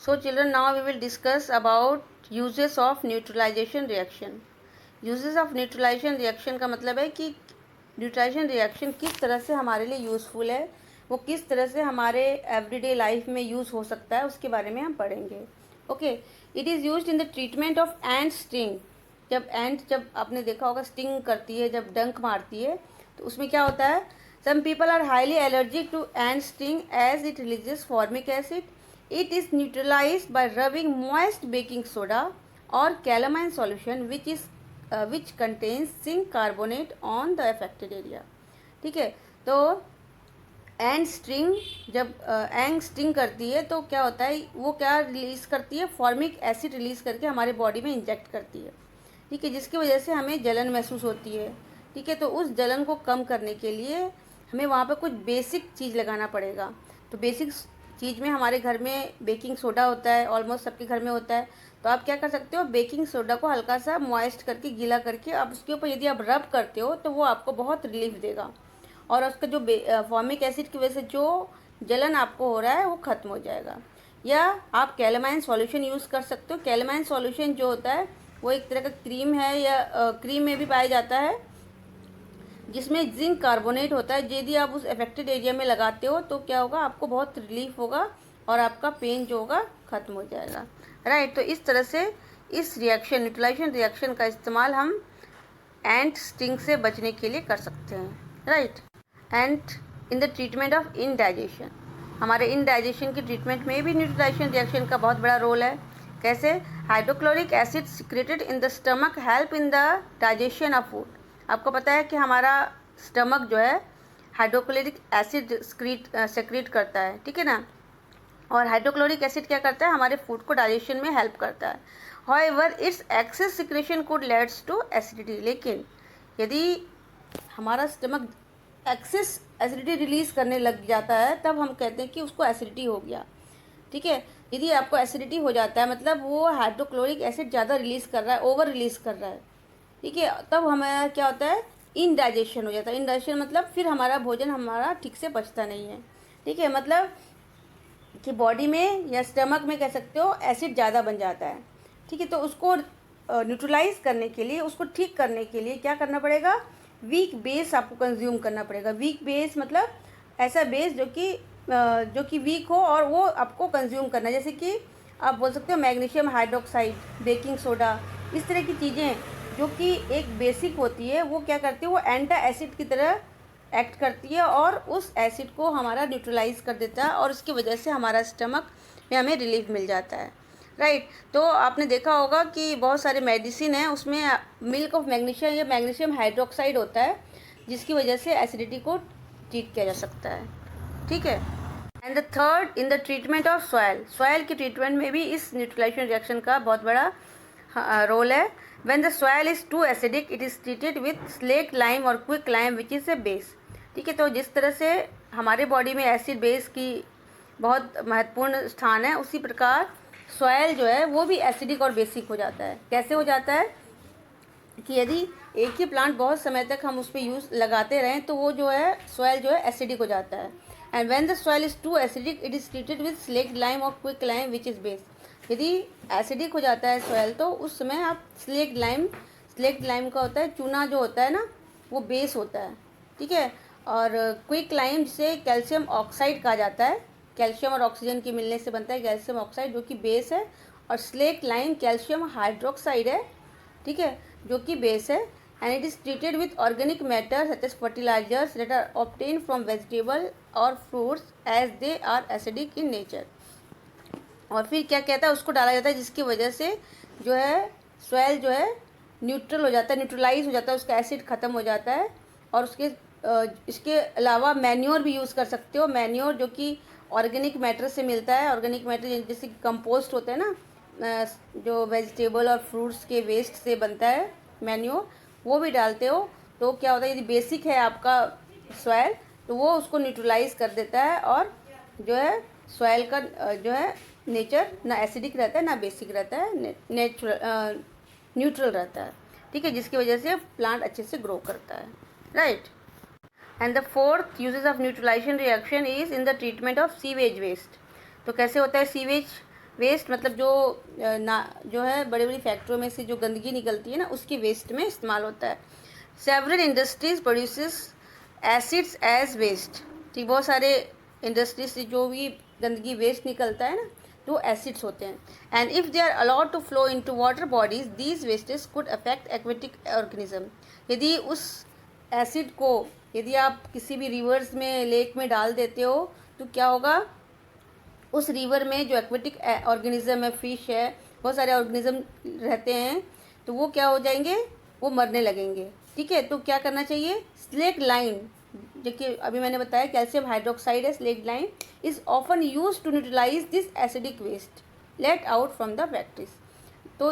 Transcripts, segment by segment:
So children, now we will discuss about uses of neutralization reaction. Uses of neutralization reaction का मतलब है कि neutralisation reaction किस तरह से हमारे लिए यूज़फुल है, वो किस तरह से हमारे एवरीडे लाइफ में यूज़ हो सकता है, उसके बारे में हम पढ़ेंगे. Okay, it is used in the treatment of ant sting. जब आपने देखा होगा स्टिंग करती है, जब डंक मारती है, तो उसमें क्या होता है, some people are highly allergic to ant sting as it releases formic acid. It is neutralized by rubbing moist baking soda or calamine solution which contains zinc carbonate on the affected area. ठीक है, तो and string जब एंग sting करती है तो क्या होता है, वो क्या रिलीज़ करती है, फॉर्मिक एसिड रिलीज़ करके हमारे बॉडी में इंजेक्ट करती है. ठीक है, जिसकी वजह से हमें जलन महसूस होती है. ठीक है, तो उस जलन को कम करने के लिए हमें वहाँ पर कुछ बेसिक चीज़ लगाना पड़ेगा. तो बेसिक चीज़ में हमारे घर में बेकिंग सोडा होता है, ऑलमोस्ट सबके घर में होता है. तो आप क्या कर सकते हो, बेकिंग सोडा को हल्का सा मॉइस्ट करके, गीला करके, अब उसके ऊपर यदि आप रब करते हो तो वो आपको बहुत रिलीफ देगा और उसका जो फॉर्मिक एसिड की वजह से जो जलन आपको हो रहा है वो ख़त्म हो जाएगा. या आप कैलामाइन सॉल्यूशन यूज़ कर सकते हो. कैलामाइन सॉल्यूशन जो होता है वो एक तरह का क्रीम है, या क्रीम में भी पाया जाता है, जिसमें जिंक कार्बोनेट होता है. यदि आप उस अफेक्टेड एरिया में लगाते हो तो क्या होगा, आपको बहुत रिलीफ होगा और आपका पेन जो होगा ख़त्म हो जाएगा. राइट, तो इस तरह से इस रिएक्शन, न्यूट्रलाइजेशन रिएक्शन का इस्तेमाल हम एंट स्टिंग से बचने के लिए कर सकते हैं. Right, and in the treatment of indigestion, हमारे इनडाइजेशन की ट्रीटमेंट में भी न्यूट्रलाइजेशन रिएक्शन का बहुत बड़ा रोल है. कैसे, hydrochloric acid secreted in the stomach help in the digestion of food. आपको पता है कि हमारा स्टमक जो है हाइड्रोक्लोरिक एसिड सेक्रेट करता है. ठीक है ना, और हाइड्रोक्लोरिक एसिड क्या करता है, हमारे फूड को डाइजेशन में हेल्प करता है. However its excess secretion could leads to acidity. लेकिन यदि हमारा स्टमक एक्सेस एसिडिटी रिलीज़ करने लग जाता है तब हम कहते हैं कि उसको एसिडिटी हो गया. ठीक है, यदि आपको एसिडिटी हो जाता है मतलब वो हाइड्रोक्लोरिक एसिड ज़्यादा रिलीज़ कर रहा है, ओवर रिलीज़ कर रहा है. ठीक है, तब हमारा क्या होता है, इनडाइजेशन हो जाता है. इनडाइजेशन मतलब फिर हमारा भोजन हमारा ठीक से पचता नहीं है. ठीक है, मतलब कि बॉडी में या स्टमक में कह सकते हो एसिड ज़्यादा बन जाता है. ठीक है, तो उसको न्यूट्रलाइज करने के लिए, उसको ठीक करने के लिए क्या करना पड़ेगा, वीक बेस आपको कंज्यूम करना पड़ेगा. वीक बेस मतलब ऐसा बेस जो कि वीक हो और वो आपको कंज्यूम करना है. जैसे कि आप बोल सकते हो मैग्नीशियम हाइड्रोक्साइड, बेकिंग सोडा, इस तरह की चीज़ें जो कि एक बेसिक होती है, वो क्या करती है, वो एंटा एसिड की तरह एक्ट करती है और उस एसिड को हमारा न्यूट्रलाइज कर देता है और उसकी वजह से हमारा स्टमक में हमें रिलीफ मिल जाता है. राइट, तो आपने देखा होगा कि बहुत सारे मेडिसिन हैं, उसमें मिल्क ऑफ मैग्नीशियम या मैग्नीशियम हाइड्रोक्साइड होता है, जिसकी वजह से एसिडिटी को ट्रीट किया जा सकता है. ठीक है, and the third, in the treatment of soil. Soil की ट्रीटमेंट में भी इस न्यूट्रलाइजेशन रिएक्शन का बहुत बड़ा रोल है. When the soil is too acidic it is treated with slaked lime और quick lime which is a base. ठीक है, तो जिस तरह से हमारे बॉडी में एसिड बेस की बहुत महत्वपूर्ण स्थान है, उसी प्रकार सॉयल जो है वो भी एसिडिक और बेसिक हो जाता है. कैसे हो जाता है कि यदि एक ही प्लांट बहुत समय तक हम उस पर यूज़ लगाते रहें तो वो जो है सॉयल जो है एसिडिक हो जाता है. And when the soil is too acidic it is treated with slaked lime और quick lime which is base. यदि एसिडिक हो जाता है सॉयल तो उस समय आप स्लेक्ट लाइम का होता है चूना जो होता है ना, वो बेस होता है. ठीक है, और क्विक लाइम जिसे कैल्शियम ऑक्साइड कहा जाता है, कैल्शियम और ऑक्सीजन के मिलने से बनता है कैल्शियम ऑक्साइड जो कि बेस है, और स्लेक्ट लाइम कैल्शियम हाइड्रोक्साइड है. ठीक है, जो कि बेस है. And it is treated with organic matter such as fertilisers that are obtain from vegetable और fruits as they are acidic in nature. और फिर क्या कहता है, उसको डाला जाता है जिसकी वजह से जो है सॉयल जो है न्यूट्रल हो जाता है, न्यूट्रलाइज हो जाता है, उसका एसिड ख़त्म हो जाता है. और इसके अलावा मैन्योर भी यूज़ कर सकते हो. मैन्योर जो कि ऑर्गेनिक मैटर से मिलता है, ऑर्गेनिक मैटर जैसे कंपोस्ट होता है ना, जो वेजिटेबल और फ्रूट्स के वेस्ट से बनता है मैन्योर, वो भी डालते हो. तो क्या होता है, यदि बेसिक है आपका सॉयल तो वो उसको न्यूट्रलाइज कर देता है और जो है सॉयल का जो है नेचर ना एसिडिक रहता है ना बेसिक रहता है, न्यूट्रल रहता है. ठीक है, जिसकी वजह से प्लांट अच्छे से ग्रो करता है. Right, and the fourth uses of neutralization reaction is in the treatment of sewage waste. तो कैसे होता है सीवेज वेस्ट मतलब जो है बड़ी बड़ी फैक्ट्रियों में से जो गंदगी निकलती है ना, उसकी वेस्ट में इस्तेमाल होता है। Several industries produces acids as waste, ठीक, बहुत सारे इंडस्ट्रीज से जो भी गंदगी वेस्ट निकलता है ना, तो एसिड्स होते हैं। And if they are allowed to flow into water bodies these wastage could affect aquatic organism. यदि उस एसिड को यदि आप किसी भी रिवर्स में, लेक में डाल देते हो, तो क्या होगा, उस रिवर में जो एक्वेटिक ऑर्गेनिज्म है, फिश है, बहुत सारे ऑर्गेनिज्म रहते हैं, तो वो क्या हो जाएंगे, वो मरने लगेंगे। ठीक है, तो क्या करना चाहिए, स्लेक लाइन, जो कि अभी मैंने बताया कैल्शियम हाइड्रोक्साइड है, slaked lime is often use to neutralize this acidic waste let out from the factories. तो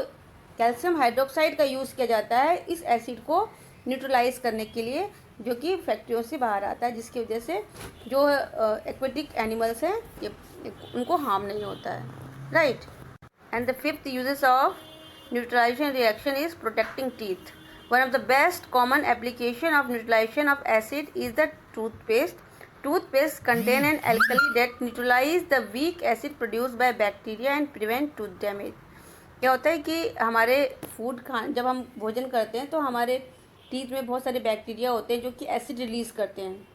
कैल्शियम हाइड्रोक्साइड का यूज़ किया जाता है इस एसिड को न्यूट्रलाइज करने के लिए, जो कि फैक्ट्रियों से बाहर आता है, जिसकी वजह से जो एक्वेटिक एनिमल्स हैं ये उनको हार्म नहीं होता है, right. And the fifth uses of neutralization reaction is protecting teeth. One of the best common application of neutralization of acid is the toothpaste. Toothpaste contain an alkali that neutralize the weak acid produced by bacteria and prevent tooth damage. क्या होता है कि हमारे जब हम भोजन करते हैं तो हमारे टीथ में बहुत सारे बैक्टीरिया होते हैं जो कि एसिड रिलीज़ करते हैं,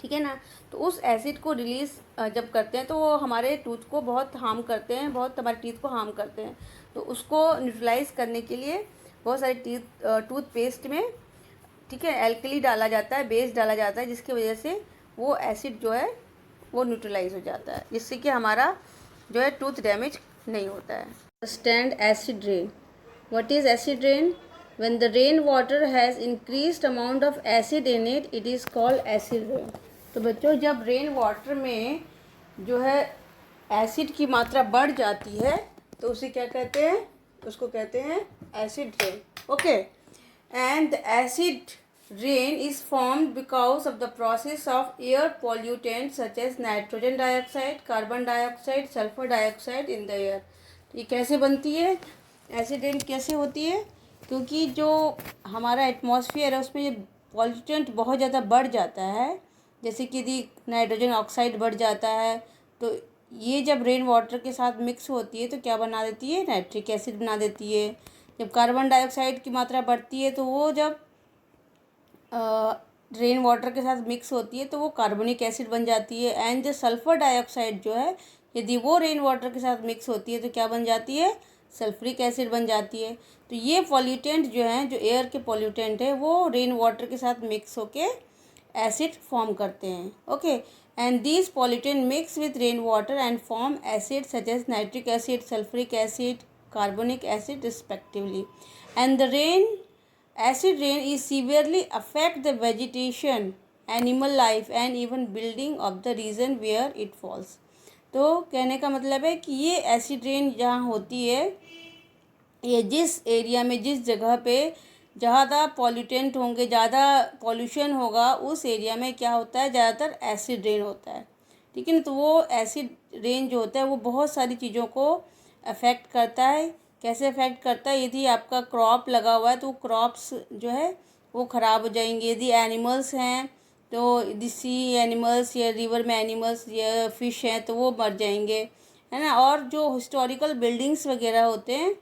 ठीक है ना। तो उस एसिड को रिलीज़ जब करते हैं तो वो हमारे टूथ को बहुत हार्म करते हैं, बहुत हमारे टीथ को हार्म करते हैं। तो उसको न्यूट्रलाइज करने के लिए बहुत सारे टूथपेस्ट में, ठीक है, एल्कली डाला जाता है, बेस डाला जाता है, जिसकी वजह से वो एसिड जो है वो न्यूट्रलाइज हो जाता है, जिससे कि हमारा जो है टूथ डैमेज नहीं होता है। Understand acid rain. What is acid rain? When the rain water has increased amount of acid in it, it is called acid rain. तो बच्चों, जब रेन वाटर में जो है एसिड की मात्रा बढ़ जाती है तो उसे क्या कहते हैं, उसको कहते हैं acid rain. Okay, and the acid rain is formed because of the process of air pollutants such as nitrogen dioxide, carbon dioxide, sulfur dioxide in the air। तो ये कैसे बनती है, एसिड रेन कैसे होती है? क्योंकि जो हमारा एटमॉस्फेयर है उसमें ये पॉल्यूटेंट बहुत ज़्यादा बढ़ जाता है, जैसे कि यदि नाइट्रोजन ऑक्साइड बढ़ जाता है तो ये जब रेन वाटर के साथ मिक्स होती है तो क्या बना देती है, नाइट्रिक एसिड बना देती है। जब कार्बन डाइऑक्साइड की मात्रा बढ़ती है तो वो जब रेन वाटर के साथ मिक्स होती है तो वो कार्बोनिक एसिड बन जाती है। एंड जो सल्फ़र डाइऑक्साइड जो है, यदि वो रेन वाटर के साथ मिक्स होती है तो क्या बन जाती है, सल्फ्रिक एसिड बन जाती है। तो ये पॉल्यूटेंट जो हैं, जो एयर के पॉल्यूटेंट है, वो रेन वाटर के साथ मिक्स होके एसिड फॉर्म करते हैं। Okay, and these pollutant mix with rain water and form acid such as nitric acid, sulphuric acid, carbonic acid respectively. And the acid rain is severely affect the vegetation, animal life and even building of the region where it falls। तो कहने का मतलब है कि ये acid rain जहाँ होती है, ये जिस एरिया में, जिस जगह पे ज़्यादा पॉल्यूटेंट होंगे, ज़्यादा पॉल्यूशन होगा, उस एरिया में क्या होता है, ज़्यादातर एसिड रेन होता है, ठीक है ना। तो वो एसिड रेन जो होता है वो बहुत सारी चीज़ों को अफेक्ट करता है। कैसे अफेक्ट करता है, यदि आपका क्रॉप लगा हुआ है तो क्रॉप्स जो है वो ख़राब हो जाएंगे। यदि एनिमल्स हैं तो यदि सी एनिमल्स या रिवर में एनिमल्स या फिश हैं तो वो मर जाएंगे, है ना। और जो हिस्टोरिकल बिल्डिंग्स वगैरह होते हैं,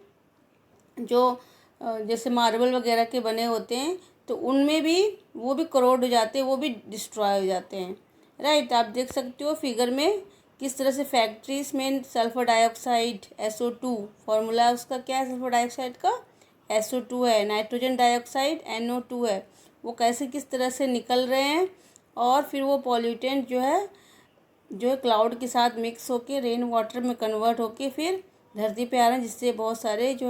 जो जैसे मार्बल वगैरह के बने होते हैं, तो उनमें भी वो भी करोड हो जाते हैं, वो भी डिस्ट्रॉय हो जाते हैं, राइट। आप देख सकते हो फिगर में किस तरह से फैक्ट्रीज में सल्फ़र डाइऑक्साइड SO2, फार्मूला उसका क्या है सल्फ़र डाइऑक्साइड का, SO2 है, नाइट्रोजन डाइऑक्साइड NO2 है, वो कैसे किस तरह से निकल रहे हैं। और फिर वो पॉल्यूटेंट जो है क्लाउड के साथ मिक्स होके रेन वाटर में कन्वर्ट होके फिर धरती पे आ रहे हैं, जिससे बहुत सारे जो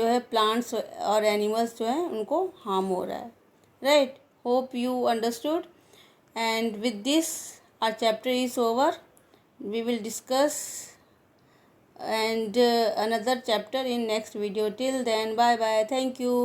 है प्लांट्स और एनिमल्स जो हैं उनको हार्म हो रहा है, right. Hope you understood, and with this our chapter is over. We will discuss and another chapter in next video. Till then, bye bye, thank you.